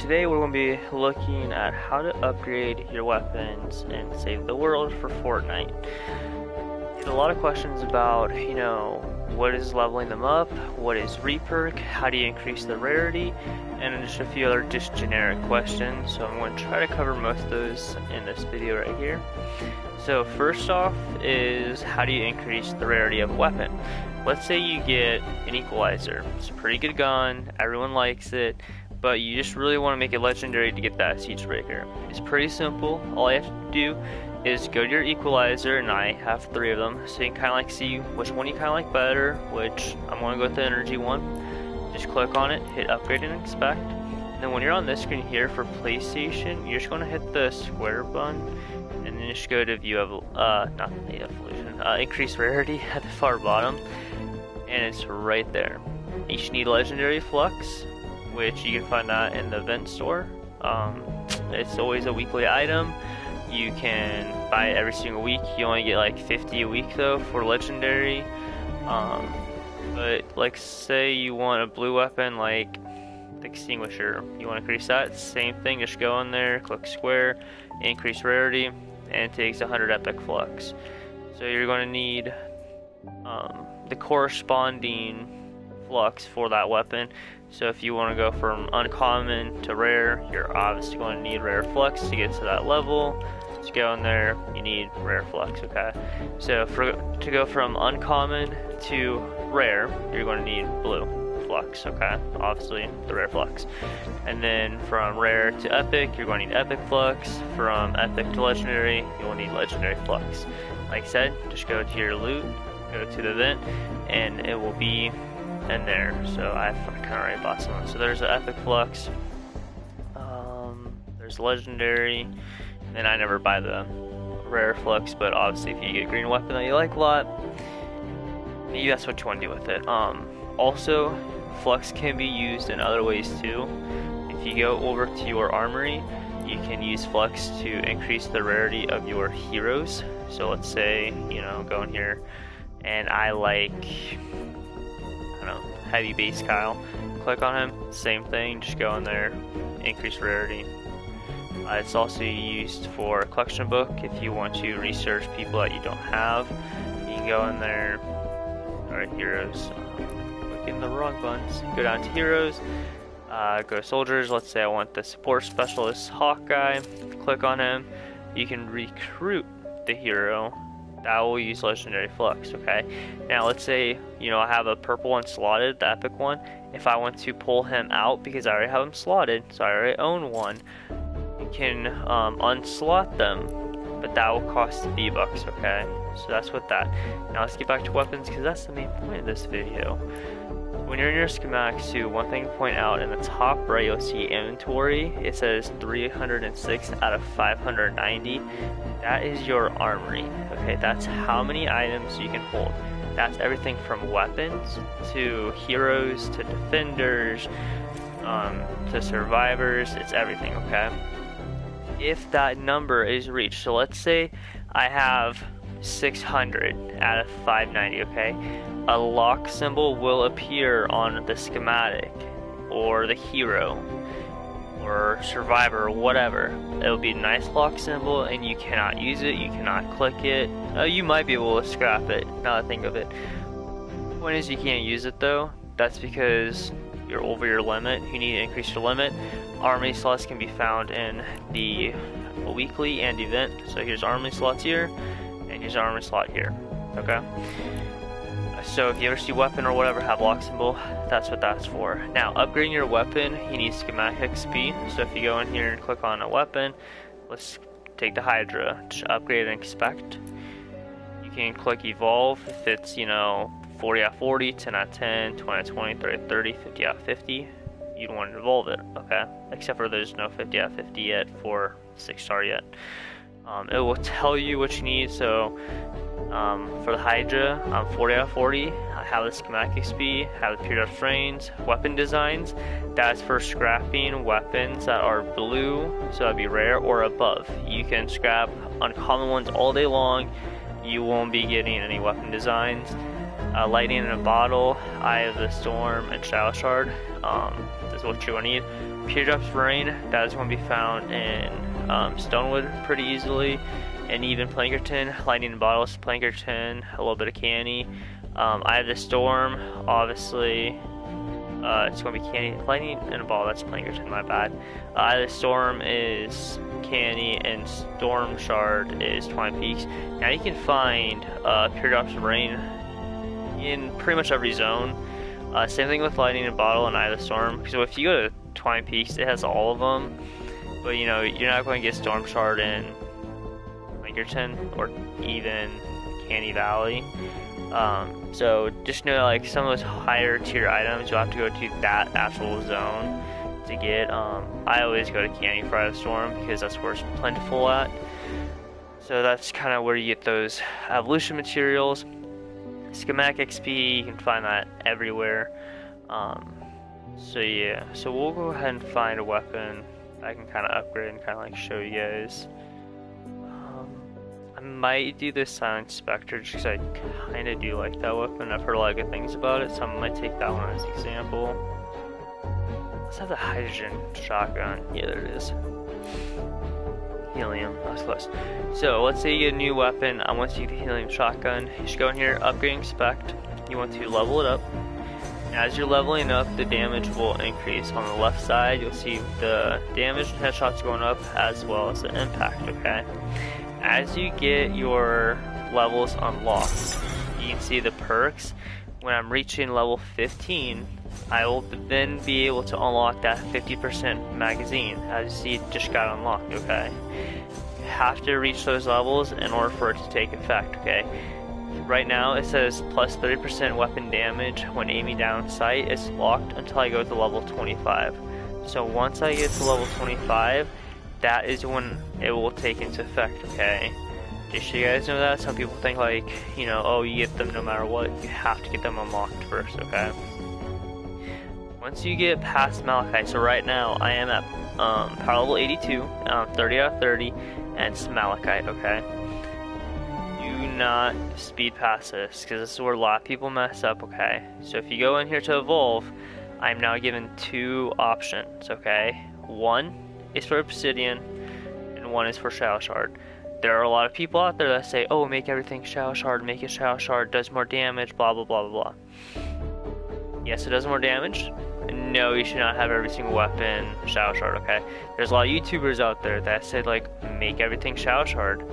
today we're going to be looking at how to upgrade your weapons and save the world for Fortnite. There's a lot of questions about, what is leveling them up, what is reperk, how do you increase the rarity, and just a few other just generic questions. So I'm going to try to cover most of those in this video right here. So first off is, how do you increase the rarity of a weapon? Let's say you get an equalizer. It's a pretty good gun, everyone likes it, but you just really want to make it legendary to get that siege breaker. It's pretty simple. All you have to do is go to your equalizer, and I have 3 of them, so you can kind of see which one you kind of like better, which I'm going to go with the energy one. Just click on it, hit upgrade and inspect, and then when you're on this screen here for PlayStation, you're just going to hit the square button, and then just go to view of, not the evolution, increase rarity at the far bottom, and it's right there. You should need legendary Flux, which you can find that in the event store. It's always a weekly item. You can buy it every single week. You only get like 50 a week though for legendary. But like say you want a blue weapon like the extinguisher, you want to increase that, same thing, just go in there, click square, increase rarity, and it takes 100 epic flux. So you're going to need the corresponding flux for that weapon. So if you want to go from uncommon to rare, you're obviously going to need rare flux to get to that level. To go in there, you need rare flux, okay? So to go from uncommon to rare, you're going to need blue flux, okay? Obviously the rare flux. And then from rare to epic, you're going to need epic flux. From epic to legendary, you'll need legendary flux. Like I said, just go to your loot, go to the event, and it will be in there. So I kind of already bought some. So there's the epic flux, there's legendary, and I never buy the rare flux, but obviously if you get a green weapon that you like a lot, maybe that's what you want to do with it. Also, flux can be used in other ways too. If you go over to your armory, you can use flux to increase the rarity of your heroes. So let's say, go in here and I like, heavy base Kyle, click on him, same thing, just go in there, increase rarity. It's also used for a collection book. If you want to research people that you don't have, you can go in there. Alright, heroes, clicking the wrong buttons, go down to heroes, go to soldiers. Let's say I want the support specialist Hawkeye, click on him. You can recruit the hero that will use legendary flux, okay? Now let's say, I have a purple one slotted, the epic one. If I want to pull him out, because I already have him slotted, so I already own one, you can unslot them, but that will cost V-Bucks, okay? So that's what that. Now let's get back to weapons, because that's the main point of this video. When you're in your schematics too, one thing to point out, in the top right you'll see inventory. It says 306 out of 590. That is your armory, okay? That's how many items you can hold. That's everything from weapons to heroes to defenders to survivors. It's everything, okay? If that number is reached, so let's say I have 600 out of 590, okay? A lock symbol will appear on the schematic or the hero or survivor or whatever. It'll be a nice lock symbol and you cannot use it, you cannot click it. You might be able to scrap it, now that I think of it. The point is you can't use it though. That's because you're over your limit. You need to increase your limit. Armory slots can be found in the weekly and event. So here's armory slots here, and here's armory slot here, okay? So if you ever see weapon or whatever have lock symbol, that's what that's for. Now upgrading your weapon, you need schematic XP. So if you go in here and click on a weapon, let's take the Hydra, just upgrade and inspect. You can click evolve if it's 40 out of 40, 10 out of 10, 20 out of 20, 30 out of 30, 50 out of 50. You'd want to evolve it, okay? Except for there's no 50 out of 50 yet for 6-star yet. It will tell you what you need. So for the Hydra, 40 out of 40. I have the schematic XP, have the period of frames, weapon designs. That's for scrapping weapons that are blue, so that'd be rare or above. You can scrap uncommon ones all day long. You won't be getting any weapon designs. Lightning in a Bottle, Eye of the Storm, and Shadow Shard. That's what you're going to need. Pure Drops Rain, that is going to be found in Stonewood pretty easily, and even Plankerton. Lightning in a Bottle is Plankerton, a little bit of Canny. Eye of the Storm, obviously, it's going to be Canny. Lightning in a Bottle, that's Plankerton, my bad. Eye of the Storm is Canny, and Storm Shard is Twine Peaks. Now you can find Pure Drops of Rain in pretty much every zone. Same thing with Lightning in a Bottle and Eye of the Storm. So if you go to Twine Peaks, it has all of them. But you know, you're not going to get Storm Shard in Plankerton or even Canny Valley. So just know, like, some of those higher tier items you'll have to go to that actual zone to get. I always go to Canny for Eye of the Storm because that's where it's plentiful at. So that's kind of where you get those evolution materials. Schematic XP, you can find that everywhere. So yeah, so we'll go ahead and find a weapon I can kind of upgrade and kind of like show you guys. I might do this Silent Spectre just because I kind of do like that weapon. I've heard a lot of good things about it, so I might take that one as an example. Let's have the hydrogen shotgun. Yeah, there it is. Helium, that was close. So let's say you get a new weapon. I want to use the helium shotgun. You should go in here, upgrading spec. You want to level it up. As you're leveling up, the damage will increase. On the left side, you'll see the damage and headshots going up as well as the impact, okay? As you get your levels unlocked, you can see the perks. When I'm reaching level 15, I will then be able to unlock that 50% magazine. As you see, it just got unlocked, okay? You have to reach those levels in order for it to take effect, okay? Right now it says plus 30% weapon damage when aiming down sight. It's locked until I go to level 25. So once I get to level 25, that is when it will take into effect, okay? Just so you guys know that. Some people think like, you know, oh, you get them no matter what. You have to get them unlocked first, okay? Once you get past Malachite, so right now I am at power level 82, 30 out of 30, and it's Malachite, okay? Do not speed past this, because this is where a lot of people mess up, okay? So if you go in here to evolve, I'm now given two options, okay? One is for Obsidian, and one is for Shadow Shard. There are a lot of people out there that say, oh, make everything Shadow Shard, make it Shadow Shard, does more damage, blah, blah, blah, blah, blah. Yes, it does more damage. No, you should not have every single weapon Shadow Shard, okay? There's a lot of YouTubers out there that said, like, make everything Shadow Shard.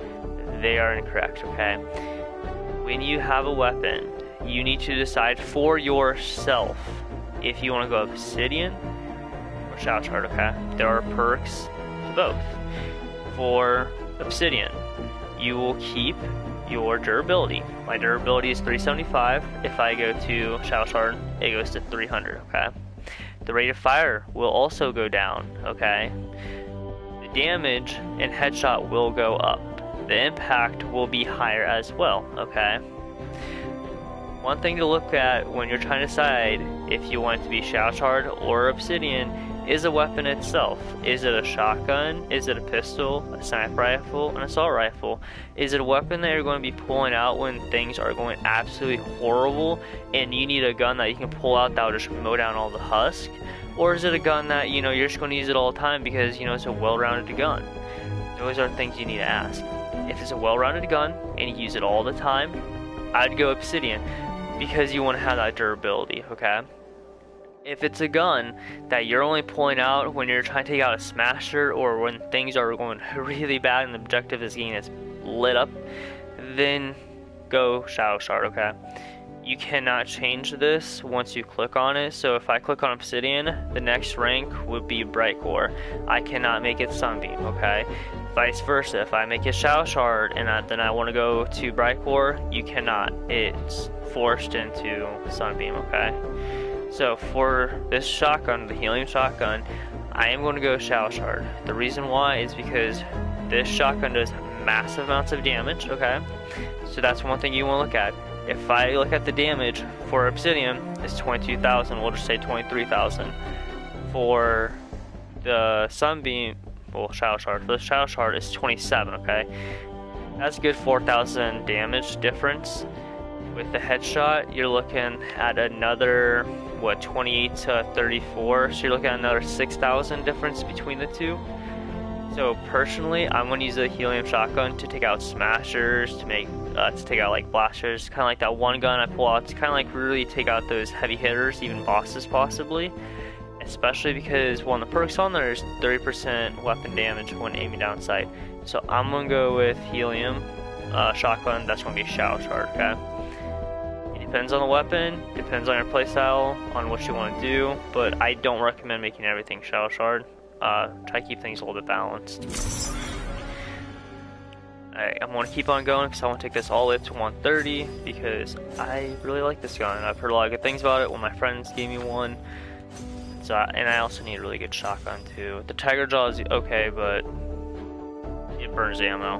They are incorrect, okay? When you have a weapon, you need to decide for yourself if you want to go Obsidian or Shadow Shard, okay? There are perks to both. For Obsidian, you will keep your durability. My durability is 375. If I go to Shadow Shard, it goes to 300, okay? The rate of fire will also go down, okay? The damage and headshot will go up. The impact will be higher as well, okay? One thing to look at when you're trying to decide if you want it to be Shadow Shard or Obsidian is the weapon itself. Is it a shotgun? Is it a pistol? A sniper rifle? An assault rifle? Is it a weapon that you're going to be pulling out when things are going absolutely horrible and you need a gun that you can pull out that will just mow down all the husk? Or is it a gun that, you know, you're just going to use it all the time because, you know, it's a well-rounded gun? Those are things you need to ask. If it's a well-rounded gun and you use it all the time, I'd go Obsidian because you want to have that durability, okay? If it's a gun that you're only pulling out when you're trying to take out a smasher or when things are going really bad and the objective is getting it lit up, then go Shadow Shard, okay? You cannot change this once you click on it. So if I click on Obsidian, the next rank would be Bright Core. I cannot make it Sunbeam, okay? Vice versa, if I make it Shadow Shard and then I want to go to Bright Core, you cannot. It's forced into Sunbeam, okay? So for this shotgun, the Helium Shotgun, I am going to go Shadow Shard. The reason why is because this shotgun does massive amounts of damage, okay? So that's one thing you want to look at. If I look at the damage for Obsidian, it's 22,000. We'll just say 23,000. For the Sunbeam, well, Shadow Shard. For the Shadow Shard, it's 27, okay? That's a good 4,000 damage difference. With the headshot, you're looking at another, what, 28 to 34, so you're looking at another 6,000 difference between the two. So personally, I'm going to use a helium shotgun to take out smashers, to take out like blasters, kind of like that one gun I pull out to kind of like really take out those heavy hitters, even bosses possibly. Especially because one of the perks on there is 30% weapon damage when aiming down sight. So I'm going to go with helium shotgun. That's going to be a shadow charge, okay? Depends on the weapon, depends on your playstyle, on what you want to do, but I don't recommend making everything shadow shard. Try to keep things a little bit balanced. Alright, I'm going to keep on going because I want to take this all the way up to 130 because I really like this gun. I've heard a lot of good things about it when my friends gave me one. So, and I also need a really good shotgun too. The Tiger Jaw is okay, but it burns ammo.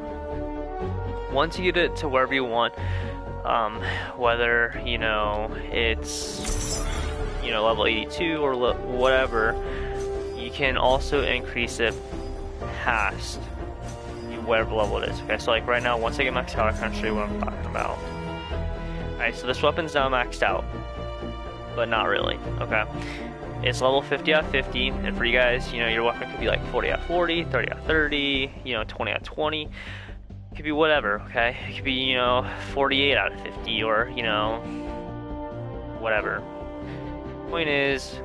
Once you get it to wherever you want, whether, you know, it's, you know, level 82 or whatever, you can also increase it past whatever level it is. Okay, so like right now, once I get maxed out, I can show you what I'm talking about. Alright, so this weapon's now maxed out, but not really, okay? It's level 50 out of 50, and for you guys, you know, your weapon could be like 40 out of 40, 30 out of 30, you know, 20 out of 20. It could be whatever, okay? It could be, you know, 48 out of 50, or, you know, whatever. Point is,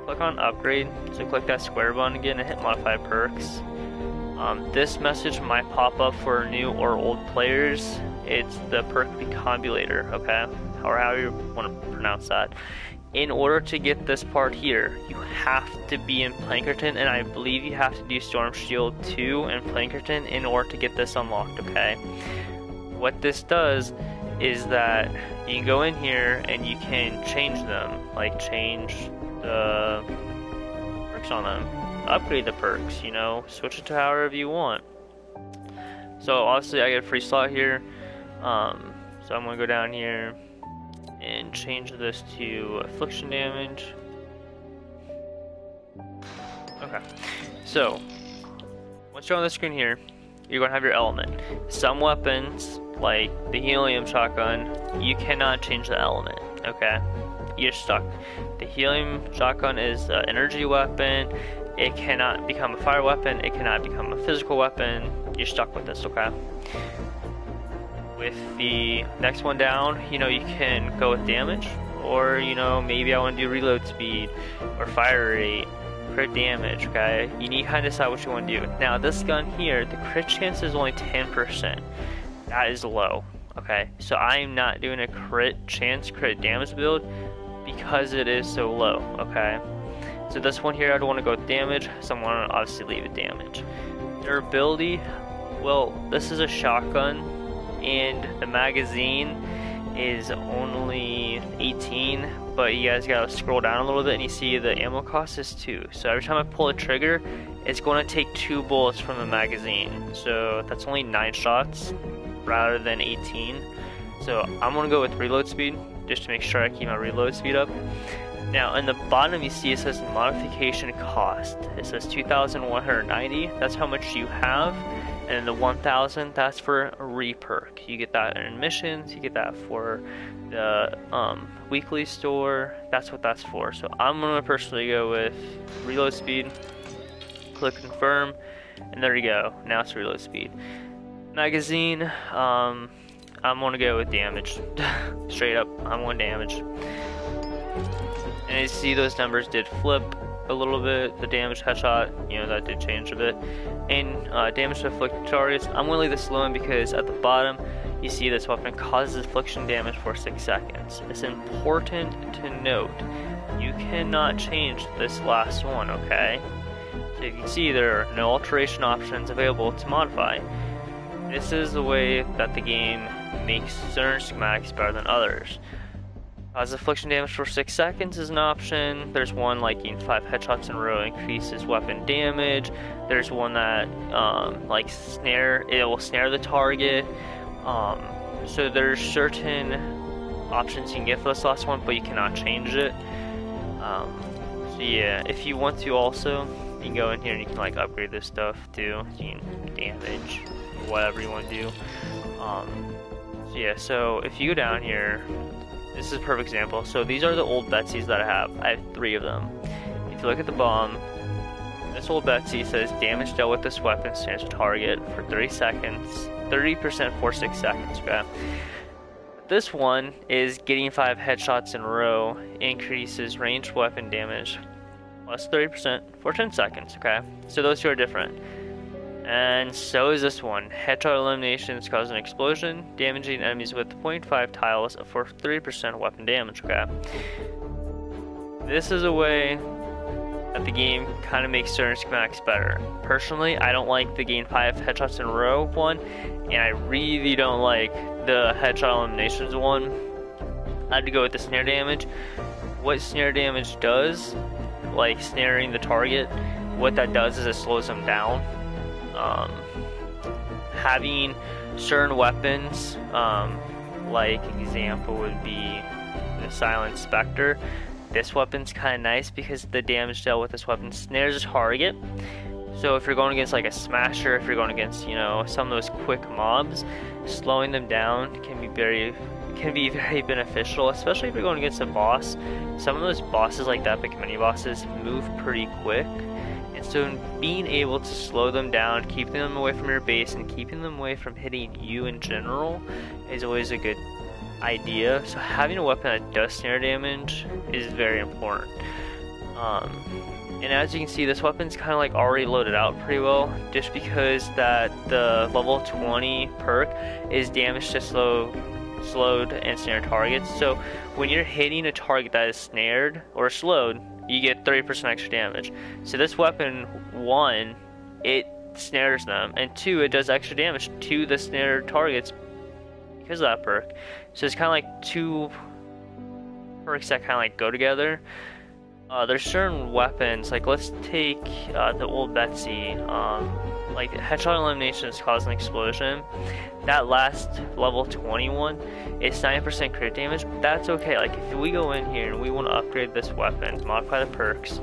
click on upgrade, so click that square button again and hit modify perks. This message might pop up for new or old players. It's the perk Recombulator, okay? Or however you want to pronounce that. In order to get this part here, you have to be in Plankerton, and I believe you have to do Storm Shield 2 and Plankerton in order to get this unlocked, okay? What this does is that you can go in here and you can change them, like change the perks on them, upgrade the perks, you know, switch it to however you want. So obviously I get a free slot here, so I'm going to go down here and change this to affliction damage. Okay, so once you're on the screen here, you're going to have your element. Some weapons, like the helium shotgun, you cannot change the element, okay? You're stuck. The helium shotgun is an energy weapon. It cannot become a fire weapon. It cannot become a physical weapon. You're stuck with this, okay? With the next one down, you know, you can go with damage, or, you know, maybe I want to do reload speed, or fire rate, crit damage, okay? You need to kind of decide what you want to do. Now, this gun here, the crit chance is only 10%. That is low, okay? So I'm not doing a crit damage build because it is so low, okay? So this one here, I don't want to go with damage, so I'm going to obviously leave it damage. Durability, well, this is a shotgun, and the magazine is only 18, but you guys gotta scroll down a little bit and you see the ammo cost is 2. So every time I pull a trigger, it's going to take 2 bullets from the magazine. So that's only 9 shots rather than 18. So I'm gonna go with reload speed just to make sure I keep my reload speed up. Now in the bottom you see it says modification cost. It says 2,190. That's how much you have. And the 1,000, that's for a re-perk. You get that in missions, you get that for the weekly store, that's what that's for. So I'm going to personally go with reload speed, click confirm, and there you go. Now it's reload speed. Magazine, I'm going to go with damage. Straight up, I'm going damage. And you see those numbers did flip a little bit. The damage headshot, you know, that did change a bit. And damage to afflicted targets, I'm going to leave this alone because at the bottom you see this weapon causes affliction damage for 6 seconds. It's important to note you cannot change this last one, okay? So you can see there are no alteration options available to modify. This is the way that the game makes certain schematics better than others. Cause affliction damage for 6 seconds is an option. There's one like 5 headshots in a row increases weapon damage. There's one that it will snare the target. So there's certain options you can get for this last one, but you cannot change it. So yeah, if you want to also, you can go in here and you can like upgrade this stuff too. You can damage, whatever you want to do. yeah, so if you go down here, this is a perfect example. So these are the old Betsy's that I have. I have 3 of them. If you look at the bomb, this old Betsy says damage dealt with this weapon stands to target for 30 seconds, 30% for 6 seconds, okay? This one is getting 5 headshots in a row, increases ranged weapon damage plus 30% for 10 seconds, okay? So those 2 are different. And so is this one. Headshot eliminations cause an explosion, damaging enemies with 0.5 tiles for 3% weapon damage, okay? This is a way that the game kind of makes certain schematics better. Personally, I don't like the gain 5 headshots in a row one, and I really don't like the headshot eliminations one. I had to go with the snare damage. What snare damage does, like snaring the target, what that does is it slows them down. Having certain weapons, like example would be the Silent Spectre. This weapon's kind of nice because the damage dealt with this weapon snares a target. So if you're going against like a smasher, if you're going against, you know, some of those quick mobs, slowing them down can be very beneficial, especially if you're going against a boss. Some of those bosses like the epic mini bosses move pretty quick. And so being able to slow them down, keeping them away from your base, and keeping them away from hitting you in general is always a good idea. So having a weapon that does snare damage is very important. And as you can see, this weapon's kind of like already loaded out pretty well, just because that the level 20 perk is damage to slowed and snared targets. So when you're hitting a target that is snared or slowed, you get 30% extra damage. So this weapon, 1, it snares them, and 2, it does extra damage to the snared targets because of that perk. So it's kind of like 2 perks that kind of like go together. There's certain weapons, like let's take the old Betsy, like headshot eliminations cause an explosion. That last level 21, it's 9% crit damage. That's okay. Like if we go in here and we want to upgrade this weapon, modify the perks,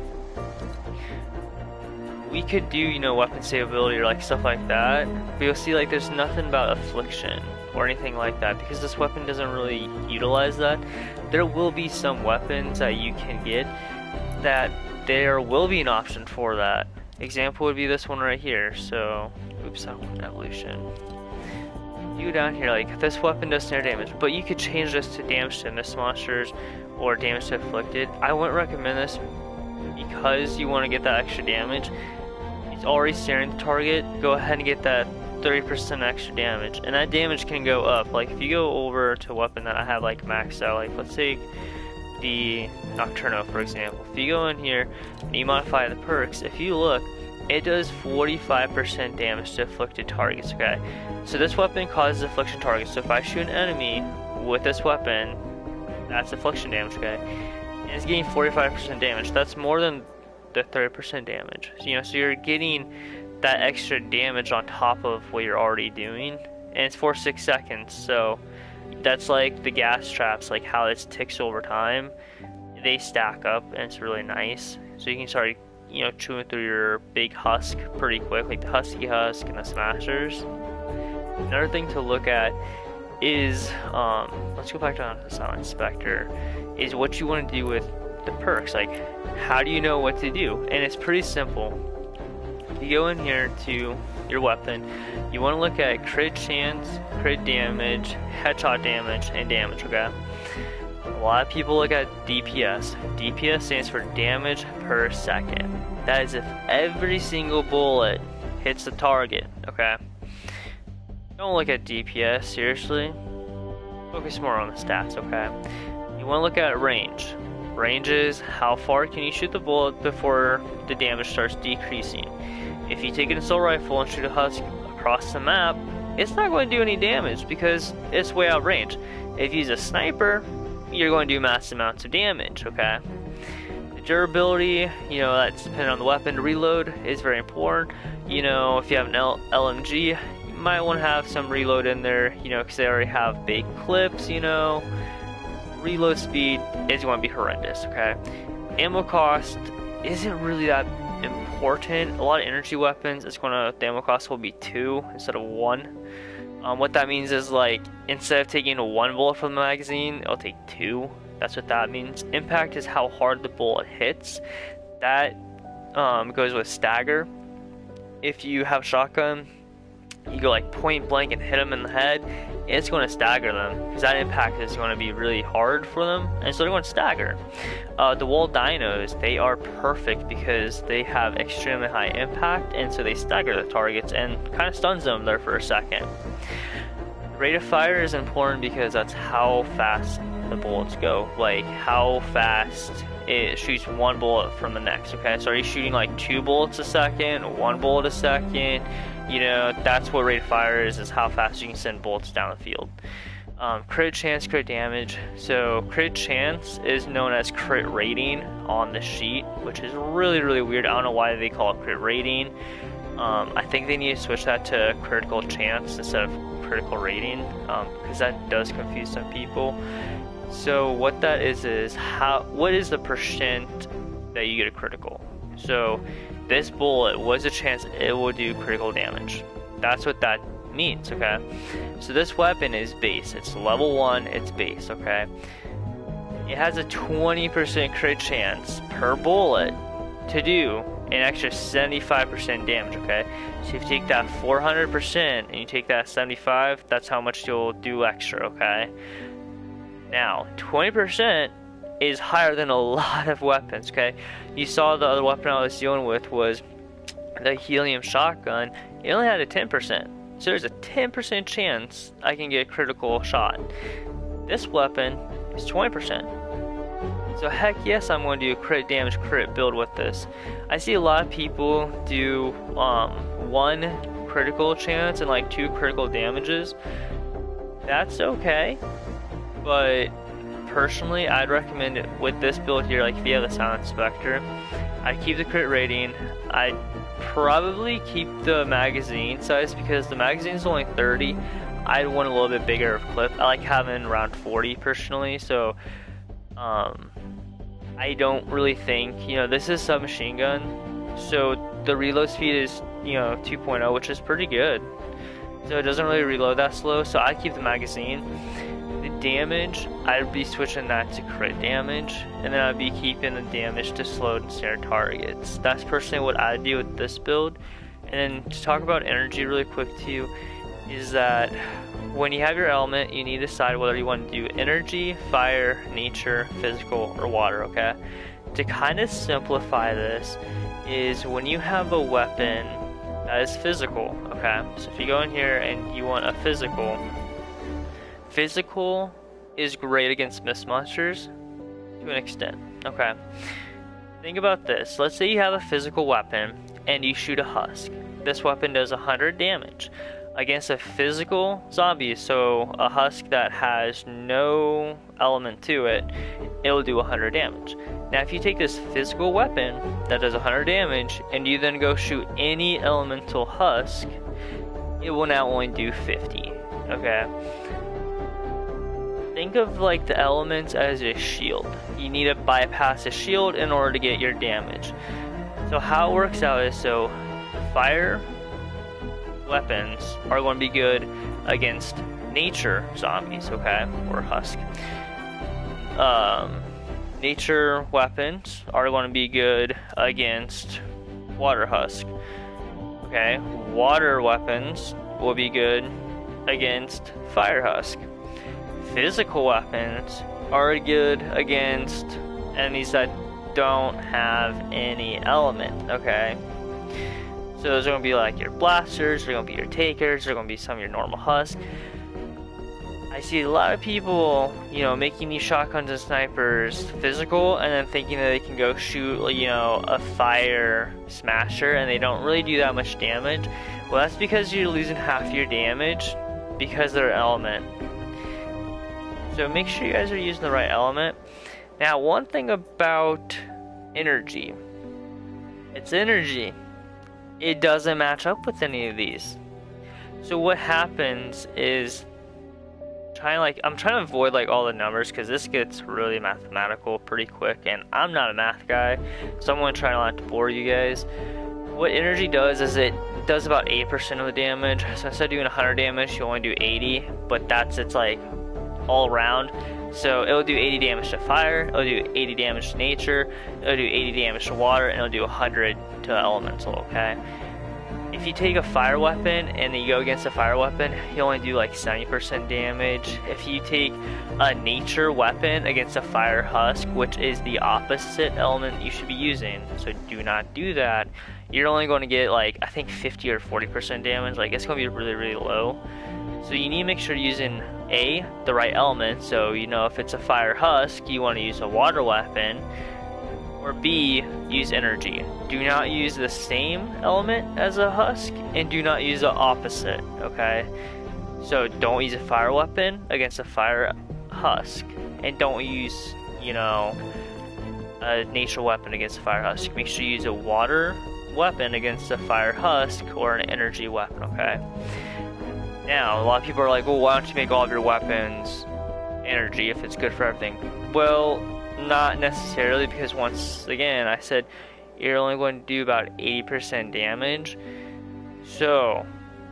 we could do, you know, weapon savability or like stuff like that. But you'll see like there's nothing about affliction or anything like that because this weapon doesn't really utilize that. There will be some weapons that you can get that there will be an option for that. Example would be this one right here. So, oops, I want evolution. You go down here, like this weapon does snare damage, but you could change this to damage to miss monsters or damage to afflicted. I wouldn't recommend this because you want to get that extra damage. It's already snaring the target. Go ahead and get that 30% extra damage, and that damage can go up. Like if you go over to a weapon that I have like maxed out, like let's take the Nocturno for example. If you go in here and you modify the perks, if you look, it does 45% damage to afflicted targets, okay? So this weapon causes affliction targets. So if I shoot an enemy with this weapon, that's affliction damage, okay? And it's getting 45% damage. That's more than the 30% damage. So, you know, so you're getting that extra damage on top of what you're already doing, and it's for 6 seconds. So that's like the gas traps, like how it ticks over time. They stack up, and it's really nice. So you can start, you know, chewing through your big husk pretty quick, like the Husky Husk and the Smashers. Another thing to look at is, let's go back to the Silent Spectre, is what you want to do with the perks. Like, how do you know what to do? And it's pretty simple. You go in here to your weapon, you want to look at crit chance, crit damage, headshot damage, and damage, okay? A lot of people look at DPS. DPS stands for damage per second. That is if every single bullet hits the target, okay? Don't look at DPS, seriously. Focus more on the stats, okay? You want to look at range. Range is how far can you shoot the bullet before the damage starts decreasing. If you take an assault rifle and shoot a husk across the map, it's not going to do any damage because it's way out range. If you use a sniper, you're going to do massive amounts of damage, okay? The durability, you know, that's dependent on the weapon. Reload is very important. You know, if you have an LMG, you might want to have some reload in there, you know, because they already have big clips, you know. Reload speed is going to be horrendous, okay? Ammo cost isn't really that important. A lot of energy weapons, the ammo cost will be 2 instead of 1. What that means is like instead of taking one bullet from the magazine, it'll take two. That's what that means. Impact is how hard the bullet hits. That goes with stagger. If you have shotgun, you go like point blank and hit them in the head, it's going to stagger them because that impact is going to be really hard for them, and so they're going to stagger. The wall dinos, they are perfect because they have extremely high impact, and so they stagger the targets and kind of stuns them there for a second. Rate of fire is important because that's how fast the bullets go, like how fast it shoots one bullet from the next. Okay, so are you shooting like 2 bullets a second, 1 bullet a second? You know, that's what rate of fire is how fast you can send bullets down the field. Crit chance, crit damage. So crit chance is known as crit rating on the sheet, which is really weird. I don't know why they call it crit rating. I think they need to switch that to critical chance instead of critical rating, because that does confuse some people. So what that is what is the percent that you get a critical? So this bullet was a chance it will do critical damage. That's what that means, okay? So this weapon is base. It's level 1, it's base, okay? It has a 20% crit chance per bullet to do an extra 75% damage, okay? So if you take that 400% and you take that 75, that's how much you'll do extra, okay? Now, 20% is higher than a lot of weapons, okay? You saw the other weapon I was dealing with was the helium shotgun. It only had a 10%. So there's a 10% chance I can get a critical shot. This weapon is 20%. So heck yes, I'm going to do a crit damage crit build with this. I see a lot of people do 1 critical chance and like 2 critical damages. That's okay, but personally I'd recommend it with this build here. Like if you have the Silent Spectre, I'd keep the crit rating. I'd probably keep the magazine size because the magazine is only 30. I'd want a little bit bigger of clip. I like having around 40 personally, so I don't really think, you know, this is submachine gun, so the reload speed is, you know, 2.0, which is pretty good. So it doesn't really reload that slow, so I keep the magazine. The damage, I'd be switching that to crit damage, and then I'd be keeping the damage to slow and snare targets. That's personally what I'd do with this build. And then to talk about energy really quick too, is that when you have your element, you need to decide whether you want to do energy, fire, nature, physical, or water, okay? To kind of simplify this is when you have a weapon that is physical, okay? So if you go in here and you want a physical is great against mist monsters to an extent, okay? Think about this. Let's say you have a physical weapon and you shoot a husk. This weapon does 100 damage. Against a physical zombie, so a husk that has no element to it, it'll do 100 damage. Now if you take this physical weapon that does 100 damage and you then go shoot any elemental husk, it will now only do 50, okay? Think of like the elements as a shield. You need to bypass a shield in order to get your damage. So how it works out is, so fire weapons are going to be good against nature zombies, okay, or husk. Nature weapons are going to be good against water husk, okay. Water weapons will be good against fire husk. Physical weapons are good against enemies that don't have any element, okay. So those are going to be like your blasters, they're going to be your takers, they're going to be some of your normal husks. I see a lot of people, you know, making these shotguns and snipers physical and then thinking that they can go shoot, you know, a fire smasher and they don't really do that much damage. Well, that's because you're losing half your damage because of their element. So make sure you guys are using the right element. Now, one thing about energy, it's energy. It doesn't match up with any of these. So what happens is, I'm trying to avoid like all the numbers because this gets really mathematical pretty quick, and I'm not a math guy, so I'm going to try not to bore you guys. What energy does is it does about 8% of the damage. So instead of doing 100 damage, you only do 80, but it's like all around. So it'll do 80 damage to fire, it'll do 80 damage to nature, it'll do 80 damage to water, and it'll do 100 to elemental, okay? If you take a fire weapon and then you go against a fire weapon, you only do like 70% damage. If you take a nature weapon against a fire husk, which is the opposite element you should be using, so do not do that, you're only going to get like, I think 50 or 40% damage. Like, it's going to be really, really low. So you need to make sure you're using the right element. So, you know, if it's a fire husk, you want to use a water weapon, or B, use energy. Do not use the same element as a husk, and do not use the opposite, okay? So don't use a fire weapon against a fire husk, and don't use, you know, a nature weapon against a fire husk. Make sure you use a water weapon against a fire husk, or an energy weapon, okay? Now, a lot of people are like, well, why don't you make all of your weapons energy if it's good for everything? Well, not necessarily, because once again, I said you're only going to do about 80% damage. So,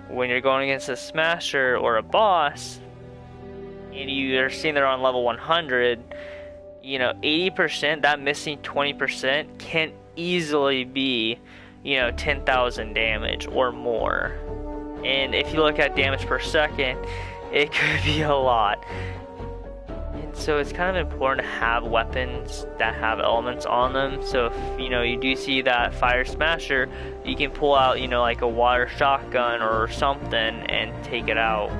when you're going against a smasher or a boss, and you're seeing they're on level 100, you know, 80%, that missing 20% can easily be, you know, 10,000 damage or more. And if you look at damage per second, it could be a lot. And so it's kind of important to have weapons that have elements on them. So if, you know, you do see that fire smasher, you can pull out, you know, like a water shotgun or something and take it out.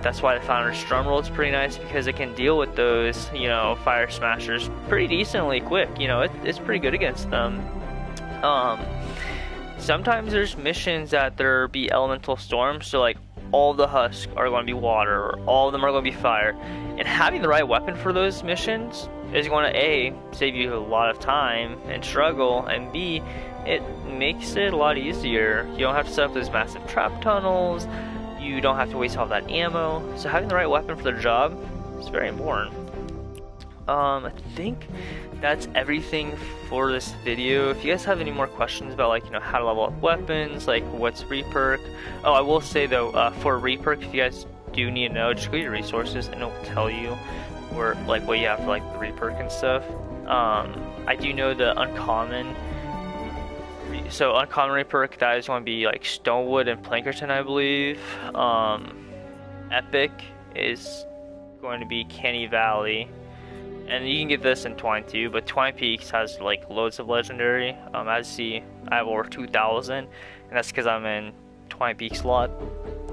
That's why the Founder's Drum Roll is pretty nice, because it can deal with those, you know, fire smashers pretty decently quick. You know, it's pretty good against them. Sometimes there's missions that there be elemental storms, so like all the husks are going to be water, or all of them are going to be fire. And having the right weapon for those missions is going to A, save you a lot of time and struggle, and B, it makes it a lot easier. You don't have to set up those massive trap tunnels, you don't have to waste all that ammo. So having the right weapon for the job is very important. I think that's everything for this video. If you guys have any more questions about, like, you know, how to level up weapons, like what's reperk. Oh, I will say though, for reperk, if you guys do need to know, just go to your resources and it'll tell you where, like, what you have for like the reperk and stuff. I do know the uncommon. So uncommon reperk, that is going to be like Stonewood and Plankerton, I believe. Epic is going to be Canny Valley. And you can get this in Twine too, but Twine Peaks has like loads of legendary. As you see, I have over 2,000, and that's because I'm in Twine Peaks a lot.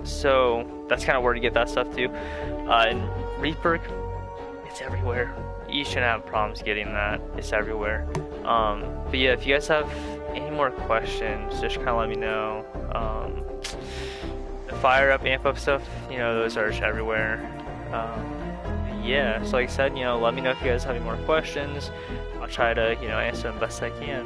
So that's kind of where to get that stuff too. And reperk, it's everywhere. You shouldn't have problems getting that. It's everywhere. But yeah, if you guys have any more questions, just kind of let me know. The fire up, amp up stuff, you know, those are just everywhere. Yeah, so like I said, you know, let me know if you guys have any more questions. I'll try to, you know, answer them best I can.